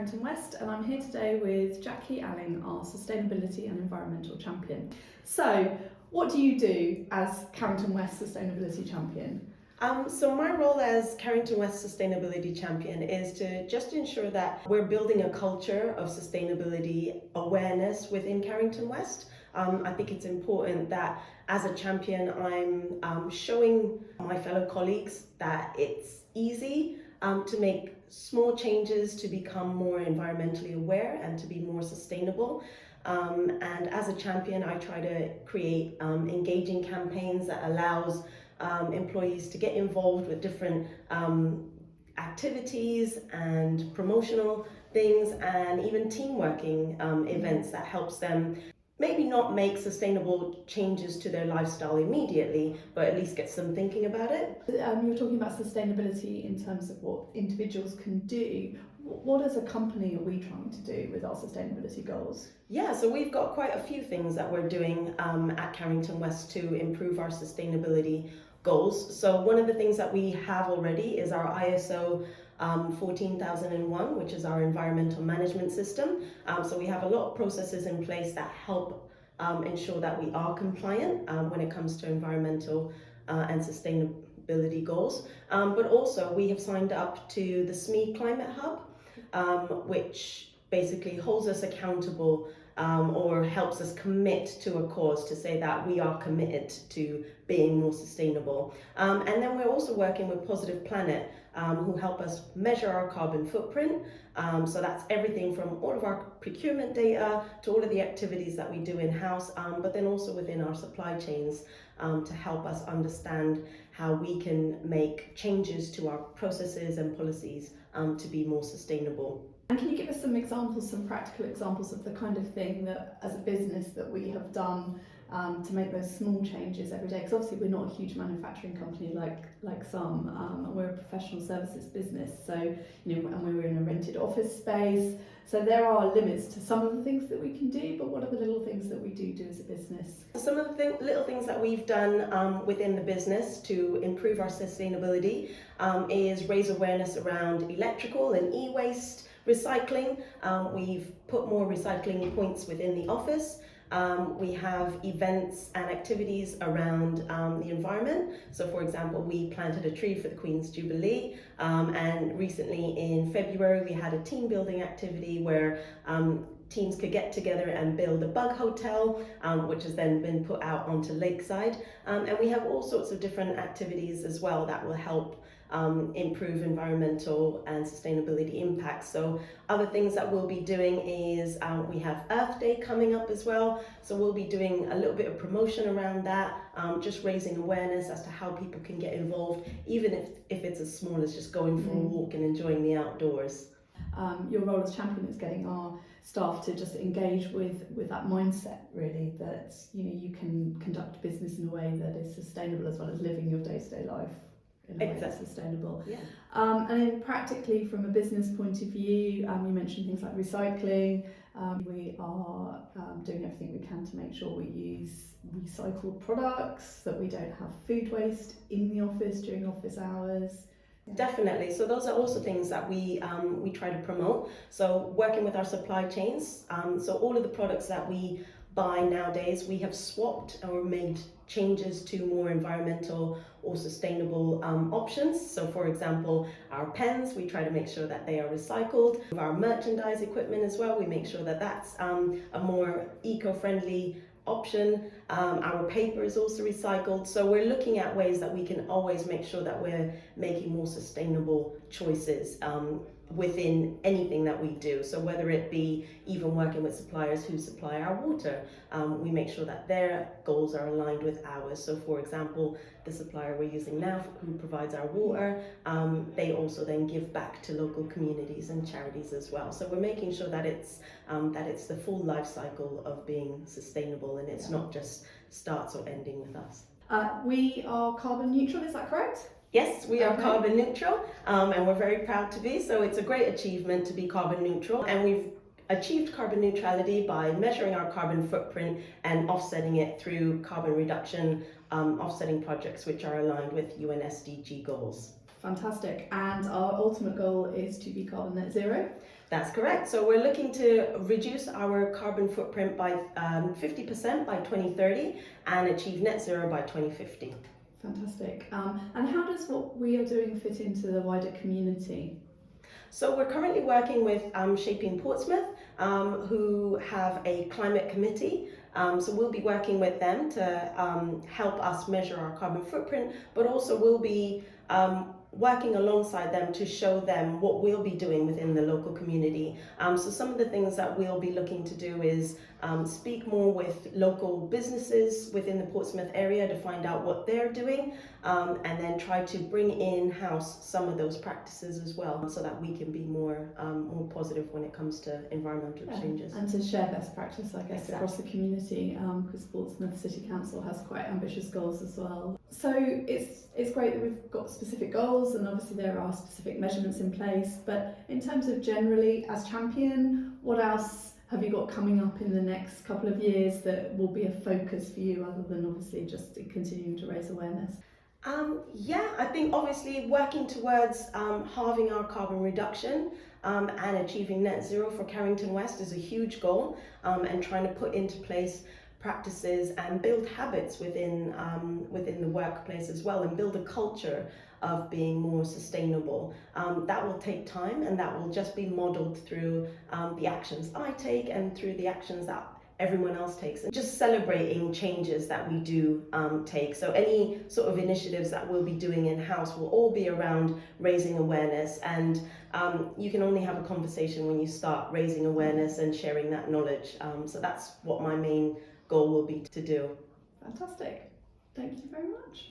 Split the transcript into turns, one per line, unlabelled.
Carrington West, and I'm here today with Jackie Alling, our Sustainability and Environmental Champion. So, what do you do as Carrington West Sustainability Champion?
So my role as Carrington West Sustainability Champion is to just ensure that we're building a culture of sustainability awareness within Carrington West. I think it's important that as a champion, I'm showing my fellow colleagues that it's easy to make small changes to become more environmentally aware and to be more sustainable. And as a champion, I try to create engaging campaigns that allows employees to get involved with different activities and promotional things and even team working events that helps them maybe not make sustainable changes to their lifestyle immediately, but at least gets them thinking about it.
You were talking about sustainability in terms of what individuals can do. What as a company are we trying to do with our sustainability goals?
Yeah, so we've got quite a few things that we're doing at Carrington West to improve our sustainability goals. So one of the things that we have already is our ISO 14001, which is our environmental management system. So we have a lot of processes in place that help ensure that we are compliant when it comes to environmental and sustainability goals. But also we have signed up to the SME Climate Hub, which basically holds us accountable or helps us commit to a cause to say that we are committed to being more sustainable. And then we're also working with Positive Planet, who help us measure our carbon footprint. So that's everything from all of our procurement data to all of the activities that we do in-house, but then also within our supply chains to help us understand how we can make changes to our processes and policies to be more sustainable.
And can you give us some examples, some practical examples of the kind of thing that as a business that we have done to make those small changes every day? Because obviously we're not a huge manufacturing company like some, and we're a professional services business. So, and we're in a rented office space. So there are limits to some of the things that we can do, but what are the little things that we do as a business?
Some of the little things that we've done within the business to improve our sustainability is raise awareness around electrical and e-waste recycling. We've put more recycling points within the office. We have events and activities around the environment. So for example, we planted a tree for the Queen's Jubilee, and recently in February we had a team building activity where teams could get together and build a bug hotel, which has then been put out onto Lakeside. And we have all sorts of different activities as well that will help improve environmental and sustainability impacts. So other things that we'll be doing is we have Earth Day coming up as well. So we'll be doing a little bit of promotion around that, just raising awareness as to how people can get involved, even if it's as small as just going for a walk and enjoying the outdoors.
Your role as champion is getting our staff to just engage with that mindset, really, that you can conduct business in a way that is sustainable as well as living your day-to-day life in a way that's sustainable.
Yeah.
And then practically from a business point of view, you mentioned things like recycling. We are doing everything we can to make sure we use recycled products, that we don't have food waste in the office during office hours.
Definitely. So those are also things that we try to promote. So working with our supply chains. So all of the products that we buy nowadays, we have swapped or made changes to more environmental or sustainable options. So for example, our pens, we try to make sure that they are recycled. Our merchandise equipment as well, we make sure that that's a more eco-friendly option. Our paper is also recycled. So we're looking at ways that we can always make sure that we're making more sustainable choices within anything that we do. So whether it be even working with suppliers who supply our water, we make sure that their goals are aligned with ours. So for example, the supplier we're using now who provides our water, they also then give back to local communities and charities as well. So we're making sure that it's the full life cycle of being sustainable, and it's not just starts or ending with us.
We are carbon neutral, is that correct?
Yes, we are carbon neutral, and we're very proud to be. So it's a great achievement to be carbon neutral, and we've achieved carbon neutrality by measuring our carbon footprint and offsetting it through carbon reduction offsetting projects which are aligned with UN SDG goals.
Fantastic. And our ultimate goal is to be carbon net zero.
That's correct. So we're looking to reduce our carbon footprint by 50% by 2030 and achieve net zero by 2050.
Fantastic. And how does what we are doing fit into the wider community?
So we're currently working with Shaping Portsmouth, who have a climate committee. So we'll be working with them to help us measure our carbon footprint, but also we'll be working alongside them to show them what we'll be doing within the local community. So some of the things that we'll be looking to do is speak more with local businesses within the Portsmouth area to find out what they're doing, and then try to bring in-house some of those practices as well, so that we can be more positive when it comes to environmental changes.
And to share best practice, I guess,
Exactly.
across the community, because Portsmouth City Council has quite ambitious goals as well. So it's great that we've got specific goals, and obviously there are specific measurements in place, but in terms of generally as champion, what else have you got coming up in the next couple of years that will be a focus for you, other than obviously just continuing to raise awareness?
I think obviously working towards halving our carbon reduction and achieving net zero for Carrington West is a huge goal, and trying to put into place practices and build habits within the workplace as well, and build a culture of being more sustainable. That will take time, and that will just be modelled through the actions I take and through the actions that everyone else takes, and just celebrating changes that we do take. So any sort of initiatives that we'll be doing in-house will all be around raising awareness, and you can only have a conversation when you start raising awareness and sharing that knowledge. So that's what my main goal will be to do.
Fantastic. Thank you very much.